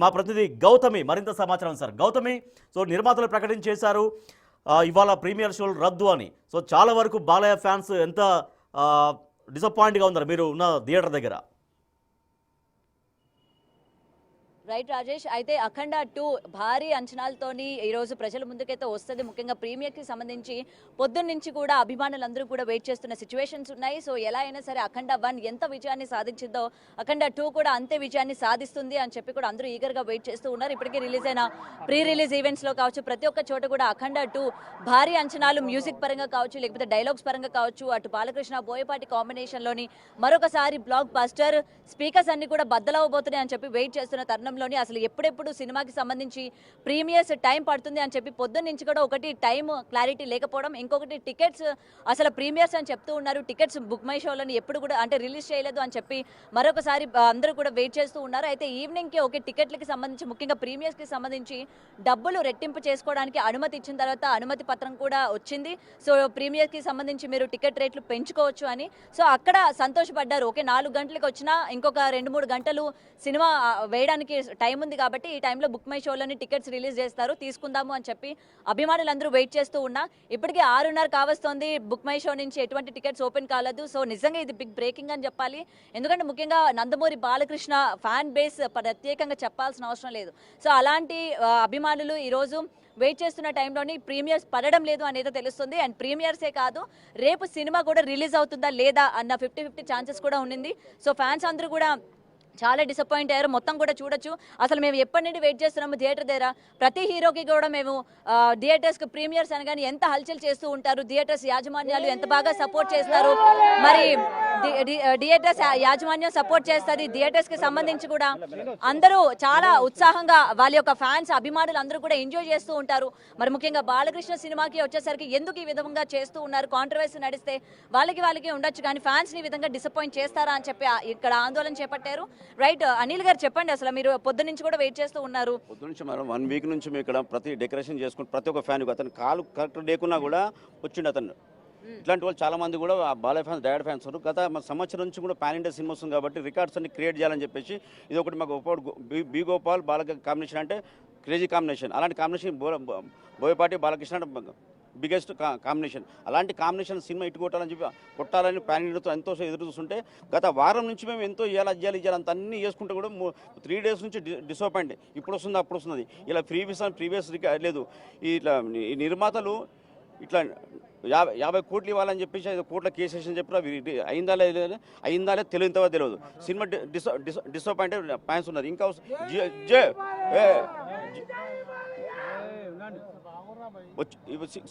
మా ప్రతినిధి గౌతమి మరింత సమాచారం సార్. గౌతమి, సో నిర్మాతలు ప్రకటించేశారు ఇవాళ ప్రీమియర్ షోలు రద్దు అని. సో చాలా వరకు బాలయ్య ఫ్యాన్స్ ఎంత డిసప్పాయింట్గా ఉన్నారు మీరు ఉన్న థియేటర్ దగ్గర? రైట్ రాజేష్, అయితే అఖండ 2 భారీ అంచనాలతోని ఈరోజు ప్రజల ముందుకైతే వస్తుంది. ముఖ్యంగా ప్రీమియర్కి సంబంధించి పొద్దున్న నుంచి కూడా అభిమానులందరూ కూడా వెయిట్ చేస్తున్న సిచ్యువేషన్స్ ఉన్నాయి. సో ఎలా అయినా సరే అఖండ 1 ఎంత విజయాన్ని సాధించిందో అఖండ 2 కూడా అంతే విజయాన్ని సాధిస్తుంది అని చెప్పి కూడా అందరూ ఈగర్గా వెయిట్ చేస్తూ ఉన్నారు. ఇప్పటికే రిలీజ్ అయిన ప్రీ రిలీజ్ ఈవెంట్స్లో కావచ్చు, ప్రతి ఒక్క చోట కూడా అఖండ 2 భారీ అంచనాలు మ్యూజిక్ పరంగా కావచ్చు, లేకపోతే డైలాగ్స్ పరంగా కావచ్చు, అటు బాలకృష్ణ బోయపాటి కాంబినేషన్లోని మరొకసారి బ్లాక్ బస్టర్, స్పీకర్స్ అన్ని కూడా బద్దలవబోతున్నాయి అని చెప్పి వెయిట్ చేస్తున్న తరుణంలో అసలు ఎప్పుడెప్పుడు సినిమాకి సంబంధించి ప్రీమియర్స్ టైం పడుతుంది అని చెప్పి పొద్దున్న నుంచి కూడా ఒకటి టైం క్లారిటీ లేకపోవడం, ఇంకొకటి టికెట్స్ అసలు ప్రీమియర్స్ అని చెప్తూ ఉన్నారు. టికెట్స్ బుక్ మై షోలను ఎప్పుడు కూడా అంటే రిలీజ్ చేయలేదు అని చెప్పి మరొకసారి అందరూ కూడా వెయిట్ చేస్తూ ఉన్నారు. అయితే ఈవినింగ్కి ఓకే టికెట్లకి సంబంధించి ముఖ్యంగా ప్రీమియర్స్కి సంబంధించి డబ్బులు రెట్టింపు చేసుకోవడానికి అనుమతి ఇచ్చిన తర్వాత అనుమతి పత్రం కూడా వచ్చింది. సో ప్రీమియర్కి సంబంధించి మీరు టికెట్ రేట్లు పెంచుకోవచ్చు అని. సో అక్కడ సంతోషపడ్డారు. ఓకే 4 గంటలకు వచ్చినా ఇంకొక 2-3 గంటలు సినిమా వేయడానికి టైం ఉంది కాబట్టి ఈ టైంలో బుక్ మై షోలోని టికెట్స్ రిలీజ్ చేస్తారు, తీసుకుందాము అని చెప్పి అభిమానులందరూ వెయిట్ చేస్తూ ఉన్నా ఇప్పటికీ 6:30 కావస్తోంది. బుక్ మై షో నుంచి ఎటువంటి టికెట్స్ ఓపెన్ కాలేదు. సో నిజంగా ఇది బిగ్ బ్రేకింగ్ అని చెప్పాలి. ఎందుకంటే ముఖ్యంగా నందమూరి బాలకృష్ణ ఫ్యాన్ బేస్ ప్రత్యేకంగా చెప్పాల్సిన అవసరం లేదు. సో అలాంటి అభిమానులు ఈరోజు వెయిట్ చేస్తున్న టైంలోని ప్రీమియర్స్ పడడం లేదు అనేది తెలుస్తుంది. అండ్ ప్రీమియర్సే కాదు, రేపు సినిమా కూడా రిలీజ్ అవుతుందా లేదా అన్న 50-50 ఛాన్సెస్ కూడా ఉండింది. సో ఫ్యాన్స్ అందరూ కూడా చాలా డిసప్పాయింట్ అయ్యారు. మొత్తం కూడా చూడొచ్చు. అసలు మేము ఎప్పటి నుండి వెయిట్ చేస్తున్నాము థియేటర్ దగ్గర. ప్రతి హీరోకి కూడా మేము థియేటర్స్కి ప్రీమియర్స్ అనగానే ఎంత హల్చల్ చేస్తూ ఉంటారు, థియేటర్స్ యాజమాన్యాలు ఎంత బాగా సపోర్ట్ చేస్తారు, మరి థియేటర్స్ యాజమాన్యం సపోర్ట్ చేస్తుంది. థియేటర్స్కి సంబంధించి కూడా అందరూ చాలా ఉత్సాహంగా వాళ్ళ యొక్క ఫ్యాన్స్ అభిమానులు అందరూ కూడా ఎంజాయ్ చేస్తూ ఉంటారు. మరి ముఖ్యంగా బాలకృష్ణ సినిమాకి వచ్చేసరికి ఎందుకు ఈ విధంగా చేస్తూ ఉన్నారు, కాంట్రవర్సీ నడిస్తే వాళ్ళకి ఉండొచ్చు, కానీ ఫ్యాన్స్ని ఈ విధంగా డిసప్పాయింట్ చేస్తారా అని చెప్పి ఇక్కడ ఆందోళన చేపట్టారు. రైట్, అనిల్ గారు చెప్పండి, అసలు మీరు పొద్దు నుంచి కూడా వెయిట్ చేస్తూ ఉన్నారు. పొద్దు నుంచి మనం 1 వీక్ నుంచి మేము ఇక్కడ ప్రతి డెకరేషన్ చేసుకుంటూ ప్రతి ఒక్క ఫ్యాన్ అతను కాలు కరెక్ట్ లేకున్నా కూడా వచ్చిండు అతను. ఇట్లాంటి వాళ్ళు చాలా మంది కూడా బాలయ్య ఫ్యాన్స్, డైరెక్ట్ ఫ్యాన్స్ ఉన్నారు. గత సంవత్సరం నుంచి కూడా పాన్ ఇండియా సినిమా వస్తుంది కాబట్టి రికార్డ్స్ అన్ని క్రియేట్ చేయాలని చెప్పేసి ఇది ఒకటి మాకు బి గోపాల్ బాలక కాంబినేషన్ అంటే క్రేజీ కాంబినేషన్. అలాంటి combination Boyapati Balakrishna biggest combination. అలాంటి కాంబినేషన్ సినిమా ఇటు కొట్టాలని పాన్ ఇండియాతో ఎంతో ఎదురు చూస్తుంటే గత వారం నుంచి మేము ఎంతో ఇవ్వాలి అంత అన్నీ చేసుకుంటే కూడా 3 డేస్ నుంచి డిసప్పాయింట్. ఇప్పుడు వస్తుంది అప్పుడు వస్తుంది, ఇలా ప్రీవియస్ లేదు. ఇట్లా ఈ నిర్మాతలు ఇట్లా 50 కోట్లు ఇవ్వాలని చెప్పేసి 5 కోట్ల కేసు వేసి చెప్పి అయిందా లేదు తెలియదు. సినిమా డిసప్పాయింట్ ఫ్యాన్స్ ఉన్నది. ఇంకా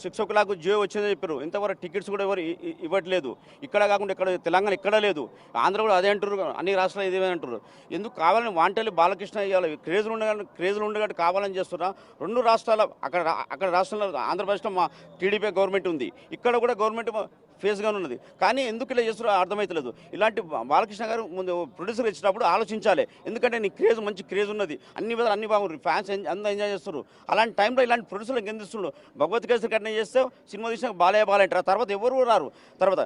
6 o'clock జియో వచ్చిందని చెప్పారు. ఇంతవరకు టికెట్స్ కూడా ఎవరు ఇవ్వట్లేదు. ఇక్కడ కాకుండా ఇక్కడ తెలంగాణ ఇక్కడ లేదు, ఆంధ్ర కూడా అదే అంటారు, అన్ని రాష్ట్రాలు ఇదే అంటారు. ఎందుకు కావాలని వాంటెల్లి బాలకృష్ణ ఇవ్వాలి, క్రేజులు ఉండగా కావాలని చేస్తున్నా. 2 రాష్ట్రాల అక్కడ రాష్ట్రంలో ఆంధ్రప్రదేశ్లో మా టీడీపీ గవర్నమెంట్ ఉంది, ఇక్కడ కూడా గవర్నమెంట్ ఫేస్గానే ఉన్నది. కానీ ఎందుకు ఇలా చేస్తారో అర్థమవుతలేదు. ఇలాంటి బాలకృష్ణ గారు ముందు ప్రొడ్యూసర్ ఇచ్చినప్పుడు ఆలోచించాలి. ఎందుకంటే నీ మంచి క్రేజ్ ఉన్నది, అన్ని విధాలు అన్ని బాగుంది, ఫ్యాన్స్ అందరూ ఎంజాయ్ చేస్తారు. అలాంటి టైంలో ఇలాంటి ప్రొడ్యూసర్లు ఎందుకు భగవత్ కేసరి కట్న చేస్తే సినిమా తీసినా బాలయ్య అంటారు, తర్వాత ఎవరు రారు. తర్వాత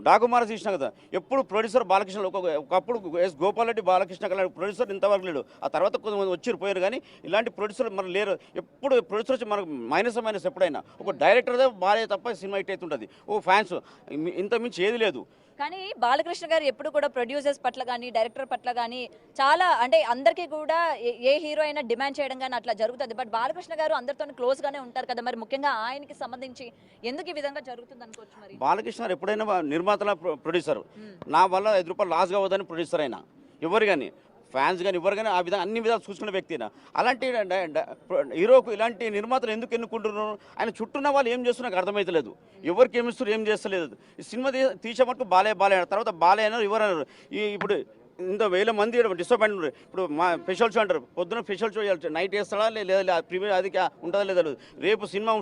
డాకుమార తీసినా కదా, ఎప్పుడు ప్రొడ్యూసర్ బాలకృష్ణ ఒకప్పుడు గోపాల్ రెడ్డి బాలకృష్ణ ప్రొడ్యూసర్ ఇంతవరకు లేడు. ఆ తర్వాత కొంతమంది వచ్చి పోయారు, కానీ ఇలాంటి ప్రొడ్యూసర్ మరి లేరు. ఎప్పుడు ప్రొడ్యూసర్ వచ్చి మనకు మైనస్ ఎప్పుడైనా ఒక డైరెక్టర్దే బాలయ్య తప్ప సినిమా హిట్ అవుతుంటుంది. ఓ ఫ్యాన్స్ ఇంత మించి ఏది లేదు. కానీ బాలకృష్ణ గారు ఎప్పుడు కూడా ప్రొడ్యూసర్స్ పట్ల కానీ డైరెక్టర్ పట్ల కానీ చాలా అంటే అందరికీ కూడా ఏ హీరో అయినా డిమాండ్ చేయడం కానీ అట్లా జరుగుతుంది. బట్ బాలకృష్ణ గారు అందరితో క్లోజ్ గానే ఉంటారు కదా, మరి ముఖ్యంగా ఆయనకి సంబంధించి ఎందుకు ఈ విధంగా జరుగుతుంది అనుకోవచ్చు? మరి బాలకృష్ణ గారు ఎప్పుడైనా నిర్మాతల ప్రొడ్యూసర్, నా వల్ల 5 రూపాయలు లాస్ కావద్దని ప్రొడ్యూసర్ అయినా ఎవరు కానీ ఫ్యాన్స్ కానీ ఎవరు కానీ ఆ విధంగా అన్ని విధాలు చూసుకునే వ్యక్తినా. అలాంటి హీరోకు ఇలాంటి నిర్మాతలు ఎందుకు ఎన్నుకుంటున్నారు? ఆయన చుట్టూన్న వాళ్ళు ఏం చేస్తున్నా నాకు అర్థమవుతలేదు. ఎవరికి ఏమిస్తారు ఏం చేస్తలేదు. ఈ సినిమా తీసే మటుకు బాలయ్య తర్వాత బాలయ్య అన్నారు, ఎవరు అన్నారు. ఇప్పుడు ఇంత 1000 మంది డిసప్పాయింట్ ఉన్నారు. ఇప్పుడు మా స్పెషల్ షో అంటారు, పొద్దున స్పెషల్ షో నైట్ వేస్తాడా లేదా ప్రీమియర్ అది ఉంటుందా లేదా, రేపు సినిమా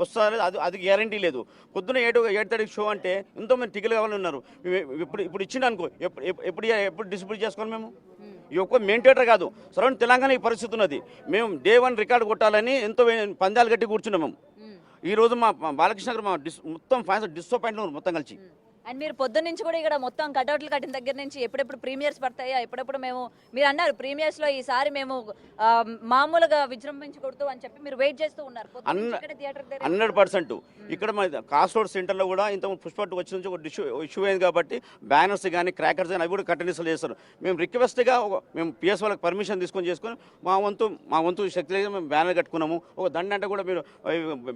వస్తుందా లేదా అది గ్యారంటీ లేదు. పొద్దున 8:30 షో అంటే ఎంతోమంది టికెట్లు కావాలని ఉన్నారు. ఇప్పుడు ఇచ్చిండు అనుకో, ఎప్పుడు డిస్ట్రిబ్యూట్ చేసుకోవాలి మేము? ఈ ఒక్క మెయిన్ థియేటర్ కాదు, సరౌండ్ తెలంగాణ ఈ పరిస్థితి ఉన్నది. మేము Day 1 రికార్డు కొట్టాలని ఎంతో పందాలు కట్టి కూర్చున్నాం మేము. ఈరోజు మా బాలకృష్ణ గారు మొత్తం ఫ్యాన్స్ డిసప్పాయింట్ ఉన్నారు మొత్తం కలిసి. అండ్ మీరు పొద్దున్న నుంచి కూడా ఇక్కడ మొత్తం కటౌట్లు కట్టిన దగ్గర నుంచి ఎప్పుడెప్పుడు ప్రీమియర్స్ పడతాయా, ఎప్పుడెప్పుడు మీరు అన్నారు ప్రీమియర్స్ లో ఈసారి మేము మామూలుగా విజృంభించకూడదు అని చెప్పి మీరు వెయిట్ చేస్తూ ఉన్నారు పొద్దున్న నుంచి ఇక్కడ థియేటర్ దగ్గర. 100% ఇక్కడ మన కాస్ట్ రోడ్ సెంటర్లో కూడా ఇంత పుష్ప 2 వచ్చి నుంచి ఒక ఇష్యూ అయింది కాబట్టి బ్యానర్స్ కానీ క్రాకర్స్ కానీ అవి కూడా కట్టనిసలు చేస్తారు. మేము రిక్వెస్ట్గా మేము పిఎస్ వాళ్ళకి పర్మిషన్ చేసుకొని మా వంతు శక్తి లేదు మేము బ్యానర్ కట్టుకున్నాము. ఒక దండ అంటే కూడా మీరు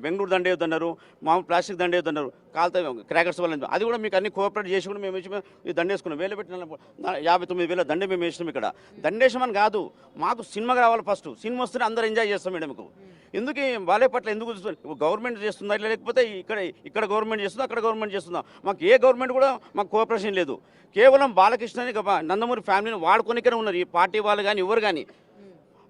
బెంగళూరు దండ వేయొద్దన్నారు, మామూలు ప్లాస్టిక్ దండ వేయొద్దన్నారు, కాలుతా క్రాకర్స్ వల్ల అది కూడా మీకు అన్ని కోఆపరేట్ చేసి కూడా మేము ఈ దండ వేసుకున్నాం. వేలు పెట్టిన 59,000 దండ మేము వేసినాం. ఇక్కడ దండేశమని కాదు, మాకు సినిమా కావాలి. ఫస్ట్ సినిమా వస్తేనే అందరూ ఎంజాయ్ చేస్తాం మేడం. మీకు ఎందుకు బాలయ్య పట్ల ఎందుకు గవర్నమెంట్ చేస్తుందా లేకపోతే ఇక్కడ గవర్నమెంట్ చేస్తుందా అక్కడ గవర్నమెంట్ చేస్తుందా? మాకు ఏ గవర్నమెంట్ కూడా మాకు కోఆపరేషన్ లేదు. కేవలం బాలకృష్ణని నందమూరి ఫ్యామిలీని వాడుకోనికనే ఉన్నారు ఈ పార్టీ వాళ్ళు కానీ ఎవరు కానీ.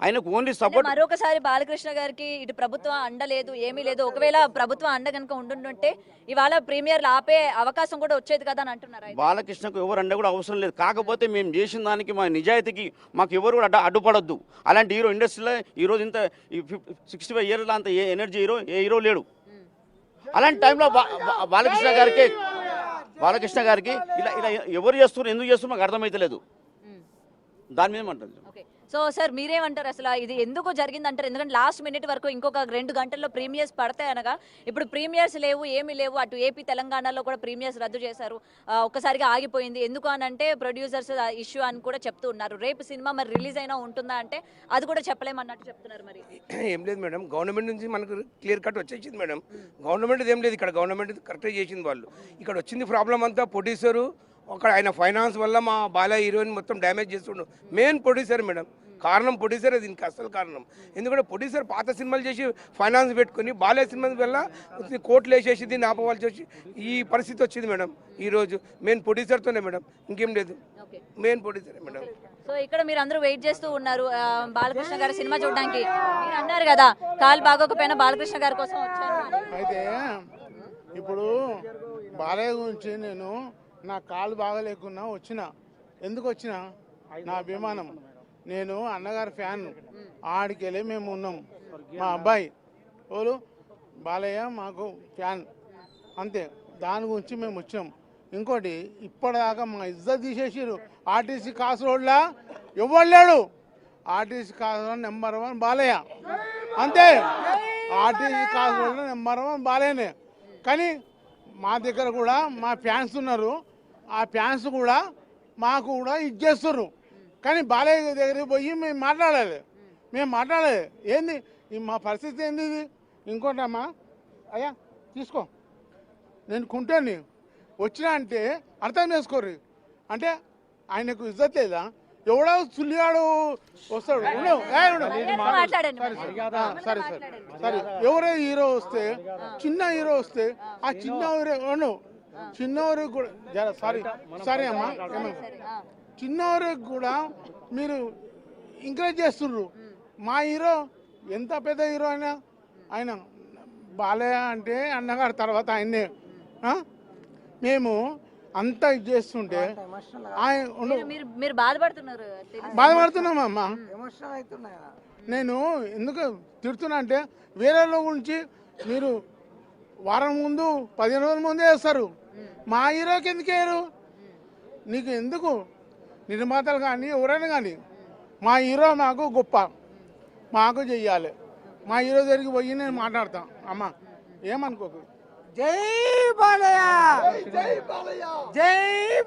ఆయనకు ఓన్లీ సపోర్ట్. మరొకసారి బాలకృష్ణ గారికి ఇటు ప్రభుత్వం అండ లేదు, ఏమీ లేదు. ఒకవేళ ప్రభుత్వం అండ కనుక ఉండుంటే ఇవాళ ప్రీమియర్లు ఆపే అవకాశం కూడా వచ్చేది కదా అని అంటున్నారు. బాలకృష్ణకు ఎవరు అండ కూడా అవసరం లేదు. కాకపోతే మేము చేసిన దానికి మా నిజాయితీకి మాకు ఎవరు కూడా అడ్డుపడొద్దు. అలాంటి హీరో ఇండస్ట్రీలో ఈరోజు ఇంత 65 ఇయర్ల అంత ఏ ఎనర్జీ ఏ హీరో లేడు. అలాంటి టైంలో బాలకృష్ణ గారికి ఇలా ఎవరు చేస్తున్నారు, ఎందుకు చేస్తున్నారు మాకు అర్థమైతలేదు. దాని మీద అంటుంది. సో సార్ మీరేమంటారు, అసలు ఇది ఎందుకు జరిగిందంటారు? ఎందుకంటే లాస్ట్ మినిట్ వరకు ఇంకొక 2 గంటల్లో ప్రీమియర్స్ పడతాయి అనగా ఇప్పుడు ప్రీమియర్స్ లేవు, ఏమీ లేవు. అటు ఏపీ తెలంగాణలో కూడా ప్రీమియర్స్ రద్దు చేశారు, ఒక్కసారిగా ఆగిపోయింది. ఎందుకు అని అంటే ప్రొడ్యూసర్స్ ఇష్యూ అని కూడా చెప్తూ ఉన్నారు. రేపు సినిమా మరి రిలీజ్ అయినా ఉంటుందా అంటే అది కూడా చెప్పలేమన్నట్టు చెప్తున్నారు. మరి ఏం లేదు మేడం, గవర్నమెంట్ నుంచి మనకు క్లియర్ కట్ వచ్చేసింది మేడం. గవర్నమెంట్ ఏం లేదు, ఇక్కడ గవర్నమెంట్ కరెక్ట్గా చేసింది వాళ్ళు. ఇక్కడ వచ్చింది ప్రాబ్లం అంతా ప్రొడ్యూసరు, ఒక ఆయన ఫైనాన్స్ వల్ల మా బాలయ్య హీరోయిన్ మొత్తం డ్యామేజ్ చేస్తుండు. మెయిన్ ప్రొడ్యూసర్ మేడం, కారణం ప్రొడ్యూసరే దీనికి అసలు కారణం. ఎందుకంటే ప్రొడ్యూసర్ పాత సినిమాలు చేసి ఫైనాన్స్ పెట్టుకుని బాలయ్య సినిమా వల్ల కోర్టులు వేసేసి దీన్ని ఆపవాల్సి వచ్చి ఈ పరిస్థితి వచ్చింది మేడం. ఈరోజు మెయిన్ ప్రొడ్యూసర్తోనే మేడం, ఇంకేం లేదు, మెయిన్ ప్రొడ్యూసరే మేడం. సో ఇక్కడ మీరు అందరూ వెయిట్ చేస్తూ ఉన్నారు బాలకృష్ణ గారి సినిమా చూడడానికి. మీరు అన్నారు కదా కాలు బాగోకపోయినా బాలకృష్ణ గారి కోసం వచ్చాను అని. అయితే ఇప్పుడు బాలయ్య గురించి నేను నా కాలు బాగలేకున్నా వచ్చిన. ఎందుకు వచ్చిన? నా అభిమానం. నేను అన్నగారి ఫ్యాన్. ఆడికెళ్ళి మేము ఉన్నాం. మా అబ్బాయి ఎవరు బాలయ్య మాకు ఫ్యాన్, అంతే. దాని గురించి మేము వచ్చాం. ఇంకోటి ఇప్పటిదాకా మా ఇజ్జత్ తీసేసారు. ఆర్టీసీ కాసు రోడ్లా ఎవరు లేడు. ఆర్టీసీ కాసు రోడ్ నెంబర్ 1 బాలయ్య, అంతే. ఆర్టీసీ కాసు రోడ్లో నెంబర్ 1 బాలయ్యనే. కానీ మా దగ్గర కూడా మా ఫ్యాన్స్ ఉన్నారు. ఆ ఫ్యాన్స్ కూడా మాకు కూడా ఇచ్చేస్తున్నారు. కానీ బాలయ్య దగ్గరికి పోయి మేము మాట్లాడాలి. ఏంది మా పరిస్థితి ఏంది ఇది? ఇంకోటమ్మా, అయ్యా తీసుకో, నేను కుంటాను వచ్చినా అంటే అర్థం చేసుకోరు. అంటే ఆయనకు ఇజ్జత్ లేదా? ఎవడో సుల్లిగాడు వస్తాడు. సరే ఎవరో హీరో వస్తే, చిన్న హీరో వస్తే ఆ చిన్న చిన్నవారికి కూడా సారీ అమ్మా, చిన్నవారికి కూడా మీరు ఎంకరేజ్ చేస్తున్నారు. మా హీరో ఎంత పెద్ద హీరో అయినా ఆయన బాలయ్య అంటే అన్నగారు తర్వాత ఆయన్నే. మేము అంతా ఇది చేస్తుంటే మీరు బాధపడుతున్నామమ్మా. నేను ఎందుకు తిడుతున్నా అంటే వేరే గురించి మీరు వారం ముందు 15 రోజుల ముందే వేస్తారు. మా హీరోకి ఎందుకు వేయరు? నీకు ఎందుకు? నిర్మాతలు కానీ ఎవరైనా కానీ మా హీరో మాకు గొప్ప, మాకు చెయ్యాలి. మా హీరో దగ్గరికి పోయి నేను మాట్లాడతాను. అమ్మా ఏమనుకోకు. జై బాలయ్య, జై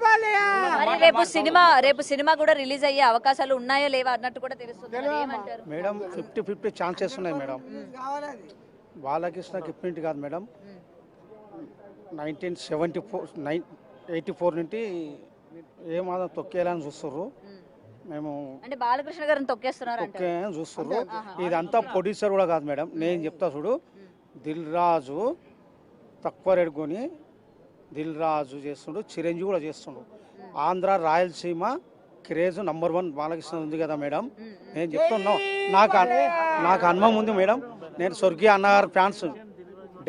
బాలయ్య. రేపు సినిమా కూడా రిలీజ్ అయ్యే అవకాశాలు ఉన్నాయా లేవా అన్నట్టు కూడా తెలుస్తుంది. మేడం 50-50 ఛాన్సెస్ ఉన్నాయి మేడం. బాలకృష్ణకి ఇప్పటి కాదు మేడం, 1984 నుండి ఏమాత్రం తొక్కేయాలని చూస్తుర్రు. మేము అంటే బాలకృష్ణ గారిని తొక్కేస్తున్నారు చూస్తుర్రు. ఇదంతా ప్రొడ్యూసర్ కూడా కాదు మేడం, నేను చెప్తా చూడు. దిల్ రాజు తక్కువ రేటు కొని దిల్ రాజు చేస్తుండు, చిరంజీవి కూడా చేస్తుండు. ఆంధ్ర రాయలసీమ క్రేజ్ నెంబర్ 1 బాలకృష్ణ ఉంది కదా మేడం. నేను చెప్తున్నా, నాకు అనుభవం ఉంది మేడం. నేను స్వర్గీయ అన్నగారు ఫ్యాన్స్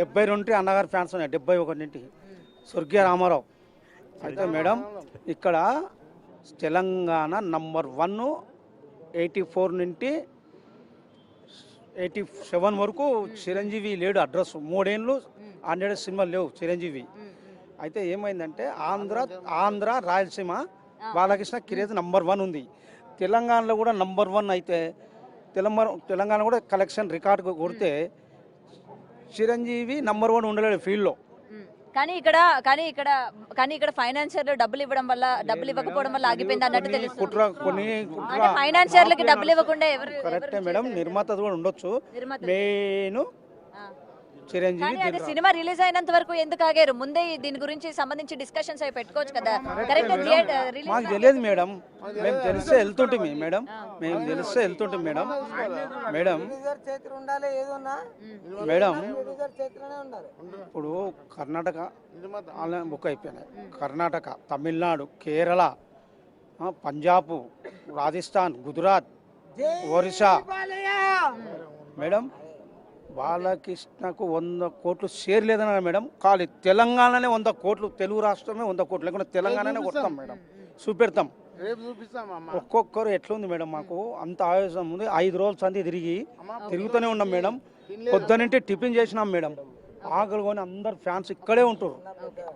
72 అన్నగారు ఫ్యాన్స్ ఉన్నాయి, 71 స్వర్గీయ రామారావు. అయితే మేడం ఇక్కడ తెలంగాణ నెంబర్ 1 84 నుండి 87 వరకు చిరంజీవి లేడు అడ్రస్. 3 ఏళ్ళు 100 సినిమాలు లేవు చిరంజీవి. అయితే ఏమైందంటే ఆంధ్ర రాయలసీమ బాలకృష్ణ క్రేజ్ #1 ఉంది. తెలంగాణలో కూడా #1 అయితే తెలంగాణ కూడా కలెక్షన్ రికార్డు కొడితే చిరంజీవి #1 ఉండలేడు ఫీల్డ్లో. కానీ ఇక్కడ ఫైనాన్షియర్ డబ్బులు ఇవ్వకపోవడం వల్ల ఆగిపోయింది అన్నట్టు తెలుస్తుంది. కుట్ర ఫైనాన్షియర్లకి డబ్బులు ఇవ్వకుండా కరెక్టే మేడం, నిర్మాత కూడా ఉండొచ్చు. మెయిన్ చిరంజీవి కానీ అది సినిమా రిలీజ్ అయినంత వరకు ఎందుకు ఆగారు? ముందే దీని గురించి సంబంధించి డిస్కషన్స్ అవి పెట్టుకోవచ్చు కదా. కరెక్ట్ మాకు తెలియదు మేడం, మేము తెలిస్తే వెళ్తుంటాం మేడం, మేడం ఇప్పుడు కర్ణాటక బుక్ అయిపోయినాయి. కర్ణాటక, తమిళనాడు, కేరళ, పంజాబ్, రాజస్థాన్, గుజరాత్, ఒరిస్సా మేడం బాలకృష్ణకు 100 కోట్లు షేర్ లేదన్నా మేడం. ఖాళీ తెలంగాణనే 100 కోట్లు, తెలుగు రాష్ట్రమే 100 కోట్లు, లేకుండా తెలంగాణనే కొడతాం మేడం, చూపెడతాం. రేపు చూపిస్తామమ్మా. ఒక్కొక్కరు ఎట్లుంది మేడం, మాకు అంత ఆవేశం ఉంది. 5 రోజులు సంది తిరుగుతూనే ఉన్నాం మేడం. పొద్దునంటే టిఫిన్ చేసినాం మేడం. ఆకలి కొని అందరు ఫ్యాన్స్ ఇక్కడే ఉంటారు,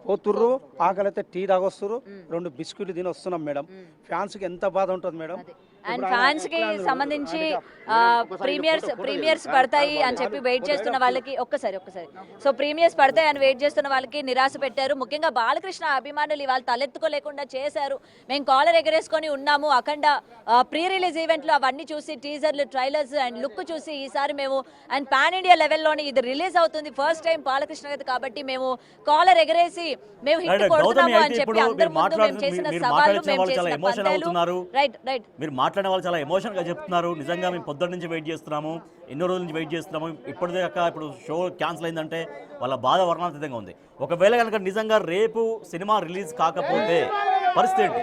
పోతుర్రు. ఆకలి అయితే టీ తాగొస్తారు, 2 బిస్కెట్లు తిని వస్తున్నాం మేడం. ఫ్యాన్స్కి ఎంత బాధ ఉంటుంది మేడం. అండ్ ఫ్యాన్స్ కి సంబంధించి ప్రీమియర్స్ పడతాయి అని చెప్పి వెయిట్ చేస్తున్న వాళ్ళకి ఒక్కసారి సో ప్రీమియర్స్ పడతాయి అని వెయిట్ చేస్తున్న వాళ్ళకి నిరాశ పెట్టారు. ముఖ్యంగా బాలకృష్ణ అభిమానులు ఇవాళ తలెత్తుకోలేకుండా చేశారు. మేము కాలర్ ఎగరేసుకొని ఉన్నాము. అఖండ ప్రీ రిలీజ్ ఈవెంట్లు అవన్నీ చూసి టీజర్లు, ట్రైలర్స్ అండ్ లుక్ చూసి ఈసారి మేము అండ్ పాన్ ఇండియా లెవెల్లోని ఇది రిలీజ్ అవుతుంది, ఫస్ట్ టైం బాలకృష్ణ గారు కాబట్టి మేము కాలర్ ఎగరేసి మేము హిట్ కొడుతున్నాము అని చెప్పి అందరి ముందు మేము చేసిన సవాళ్ళు, మేము చేసిన పందాలు. రైట్ మీరు మాట్లాడే వాళ్ళు చాలా ఎమోషన్గా చెప్తున్నారు. నిజంగా మేము పొద్దున్న నుంచి వెయిట్ చేస్తున్నాము, ఎన్నో రోజుల నుంచి వెయిట్ చేస్తున్నాము. ఇప్పటిదాకా ఇప్పుడు షో క్యాన్సిల్ అయిందంటే వాళ్ళ బాధ వర్ణాతీతంగా ఉంది. ఒకవేళ కనుక నిజంగా రేపు సినిమా రిలీజ్ కాకపోతే పరిస్థితి ఏంటి?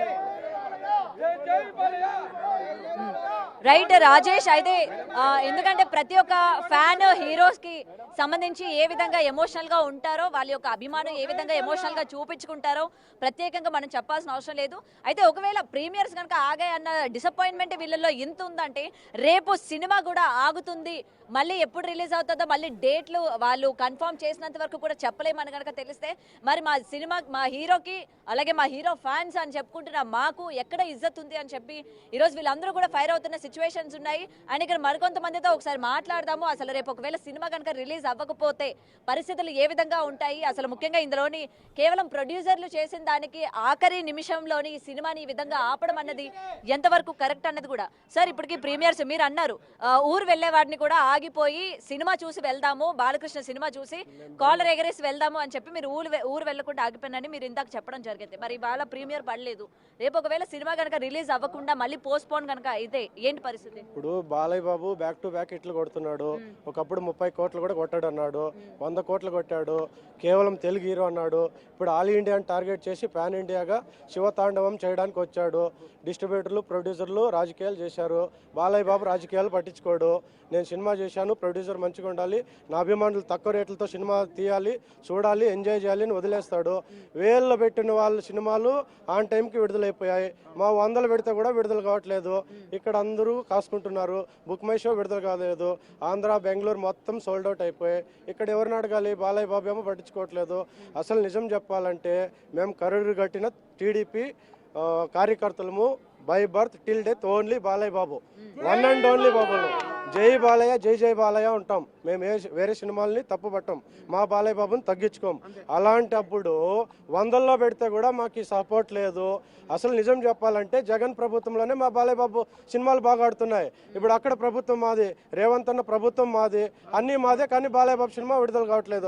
రైట్ రాజేష్, అయితే ఎందుకంటే ప్రతి ఒక్క ఫ్యాన్ హీరోస్ కి సంబంధించి ఏ విధంగా ఎమోషనల్ గా ఉంటారో, వాళ్ళ యొక్క అభిమానం ఏ విధంగా ఎమోషనల్ గా చూపించుకుంటారో ప్రత్యేకంగా మనం చెప్పాల్సిన అవసరం లేదు. అయితే ఒకవేళ ప్రీమియర్స్ కనుక ఆగాయన్న డిసప్పాయింట్మెంట్ వీళ్ళల్లో ఇంత ఉందంటే రేపు సినిమా కూడా ఆగుతుంది. మళ్ళీ ఎప్పుడు రిలీజ్ అవుతుందో మళ్ళీ డేట్లు వాళ్ళు కన్ఫర్మ్ చేసినంత వరకు కూడా చెప్పలేమని కనుక తెలిస్తే మరి మా సినిమా, మా హీరోకి అలాగే మా హీరో ఫ్యాన్స్ అని చెప్పుకుంటున్న మాకు ఎక్కడ ఇజ్జత్ ఉంది అని చెప్పి ఈరోజు వీళ్ళందరూ కూడా ఫైర్ అవుతున్న సిచ్యువేషన్స్ ఉన్నాయి. అండ్ ఇక్కడ మరికొంతమందితో ఒకసారి మాట్లాడదాము. అసలు రేపు ఒకవేళ సినిమా కనుక రిలీజ్ అవ్వకపోతే పరిస్థితులు ఏ విధంగా ఉంటాయి, అసలు ముఖ్యంగా ఇందులోని కేవలం ప్రొడ్యూసర్లు చేసిన దానికి ఆఖరి నిమిషంలోని సినిమాని ఈ విధంగా ఆపడం అన్నది ఎంతవరకు కరెక్ట్ అన్నది కూడా. సార్ ఇప్పటికీ ప్రీమియర్స్ మీరు అన్నారు ఊరు వెళ్లే వాడిని కూడా ఆగిపోయి సినిమా చూసి వెళ్దాము, బాలకృష్ణ సినిమా చూసి కాలర్ ఎగరేసి వెళ్దాము అని చెప్పి మీరు ఊరు వెళ్లకుండా ఆగిపోయినని మీరు ఇందాక చెప్పడం జరిగింది. మరి ఇవాళ ప్రీమియర్ పడలేదు, రేపు ఒకవేళ సినిమా కనుక రిలీజ్ అవ్వకుండా మళ్ళీ పోస్ట్ పోన్ కనుక అయితే ఏంటి పరిస్థితి? ఇప్పుడు Balayya Babu back to back ఇట్లు కొడుతున్నాడు. ఒకప్పుడు 30 కోట్లు కూడా కొట్టాడు అన్నాడు, 100 కోట్లు కొట్టాడు, కేవలం తెలుగు హీరో అన్నాడు. ఇప్పుడు ఆల్ ఇండియాని టార్గెట్ చేసి పాన్ ఇండియాగా శివతాండవం చేయడానికి వచ్చాడు. డిస్ట్రిబ్యూటర్లు, ప్రొడ్యూసర్లు రాజకీయాలు చేశారు. బాలయ్య బాబు రాజకీయాలు పట్టించుకోడు. నేను సినిమా చేశాను, ప్రొడ్యూసర్ మంచిగా ఉండాలి, నా అభిమానులు తక్కువ రేట్లతో సినిమా తీయాలి, చూడాలి, ఎంజాయ్ చేయాలి అని వదిలేస్తాడు. వేల్లో పెట్టిన వాళ్ళ సినిమాలు ఆన్ టైంకి విడుదలైపోయాయి. మా 100 పెడితే కూడా విడుదల కావట్లేదు. ఇక్కడ అందరూ కాసుకుంటున్నారు. బుక్ మై షో విడుదల కాలేదు. ఆంధ్ర, బెంగళూరు మొత్తం సోల్డ్ అవుట్ అయిపోయాయి. ఇక్కడ ఎవరిని అడగాలి? బాలయ్య బాబు ఏమో పట్టించుకోవట్లేదు. అసలు నిజం చెప్పాలంటే మేము కరుడు కట్టిన టీడీపీ కార్యకర్తలము by birth till death only Balayya Babu, one and only Babu. జై బాలయ్య, జై జై బాలయ్య ఉంటాం మేము. వేరే సినిమాలని తప్పు పట్టాం, మా బాలయ్య బాబుని తగ్గించుకోం. అలాంటప్పుడు 100లో పెడితే కూడా మాకు సపోర్ట్ లేదు. అసలు నిజం చెప్పాలంటే జగన్ ప్రభుత్వంలోనే మా బాలయ్య బాబు సినిమాలు బాగా ఆడుతున్నాయి. ఇప్పుడు అక్కడ ప్రభుత్వం మాది, రేవంత్ అన్న ప్రభుత్వం మాది, అన్ని మాదే, కానీ బాలయ్య బాబు సినిమా విడుదల కావట్లేదు.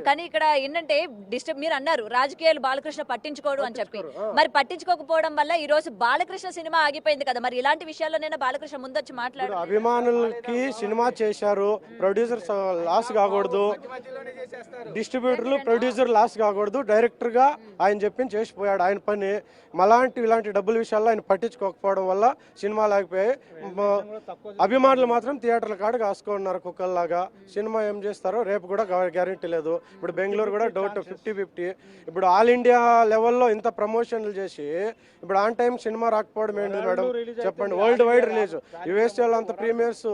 కానీ ఇక్కడ ఏంటంటే మీరు అన్నారు రాజకీయాలు బాలకృష్ణ పట్టించుకోడు అని చెప్పి, మరి పట్టించుకోకపోవడం వల్ల ఈ రోజు బాలకృష్ణ సినిమా ఆగిపోయింది కదా. మరి ఇలాంటి విషయాల్లోనైనా బాలకృష్ణ ముందొచ్చి మాట్లాడు. అభిమానులకి సినిమా చేశారు, ప్రొడ్యూసర్ లాస్ కాకూడదు, డిస్ట్రిబ్యూటర్లు ప్రొడ్యూసర్ లాస్ కాకూడదు. డైరెక్టర్ గా ఆయన చెప్పింది చేసిపోయాడు ఆయన పని. ఇలాంటి డబ్బుల విషయాల్లో ఆయన పట్టించుకోకపోవడం వల్ల సినిమాలు ఆగిపోయాయి. అభిమానులు మాత్రం థియేటర్ల కాడ కాసుకున్నారు కుక్కల్లాగా. సినిమా ఏం చేస్తారో రేపు కూడా గ్యారెంటీ లేదు. ఇప్పుడు బెంగళూరు కూడా డౌట్ 50-50. ఇప్పుడు ఆల్ ఇండియా లెవెల్లో ఇంత ప్రమోషన్లు చేసి ఇప్పుడు ఆన్ టైం సినిమా రాకపోవడం ఏంటి మేడం చెప్పండి? వరల్డ్ వైడ్ రిలీజ్ యుఎస్ఏలో అంత ప్రీ ప్రీమియర్స్,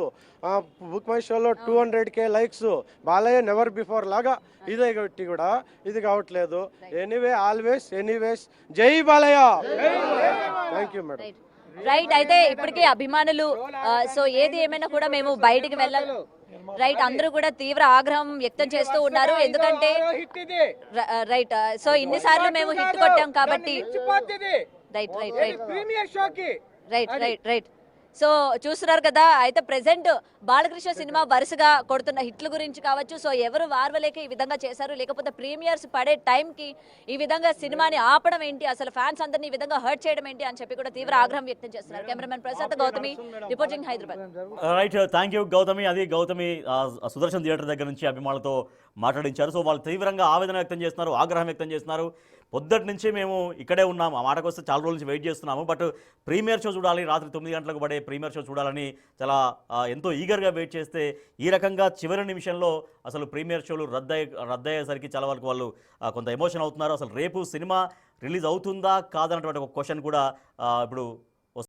బుక్ మై షోలో 200K likes, Balayya never before లాగా ఇదే కొట్టి కూడా ఇది కావట్లేదు. ఎనీవే ఆల్వేస్ ఎనీవేస్ జై Balayya. Thank you madam. Right, అయితే ఇప్పటికే అభిమానులు సో ఏది ఏమైనా కూడా మేము బయటికి వెళ్ళాలి. రైట్, అందరూ కూడా తీవ్ర ఆగ్రహం వ్యక్తం చేస్తూ ఉన్నారు. ఎందుకంటే రైట్, సో ఇన్నిసార్లు మేము హిట్ కొట్టాం కాబట్టి. Right right right right right right so చూస్తున్నారు కదా, అయితే ప్రెసెంట్ బాలకృష్ణ సినిమా వరుసగా కొడుతున్న హిట్ల గురించి కావచ్చు, సో ఎవరు వార్వలేక ఈ విధంగా చేశారు, లేకపోతే ప్రీమియర్స్ పడే టైంకి ఈ విధంగా సినిమాని ఆపడం ఏంటి, అసలు ఫ్యాన్స్ అందరినీ ఈ విధంగా హర్ట్ చేయడం ఏంటి అని చెప్పి కూడా తీవ్ర ఆగ్రహం వ్యక్తం చేస్తున్నారు. Cameraman Prasad, Gautami reporting Hyderabad. Right, thank you Gautami. అది గౌతమి సుదర్శన్ థియేటర్ దగ్గర నుంచి అభిమానులతో మాట్లాడించారు. సో వాళ్ళు తీవ్రంగా ఆవేదన వ్యక్తం చేస్తున్నారు, ఆగ్రహం వ్యక్తం చేస్తున్నారు. పొద్దుటి నుంచి మేము ఇక్కడే ఉన్నాము, ఆ మాటకు వస్తే చాలా రోజుల నుంచి వెయిట్ చేస్తున్నాము, బట్ ప్రీమియర్ షో చూడాలి, రాత్రి 9 గంటలకు పడే ప్రీమియర్ షో చూడాలని చాలా ఎంతో ఈగర్గా వెయిట్ చేస్తే ఈ రకంగా చివరి నిమిషంలో అసలు ప్రీమియర్ షోలు రద్దయ్యేసరికి చాలా వరకు వాళ్ళు కొంత ఎమోషన్ అవుతున్నారు. అసలు రేపు సినిమా రిలీజ్ అవుతుందా కాదన్నటువంటి ఒక క్వశ్చన్ కూడా ఇప్పుడు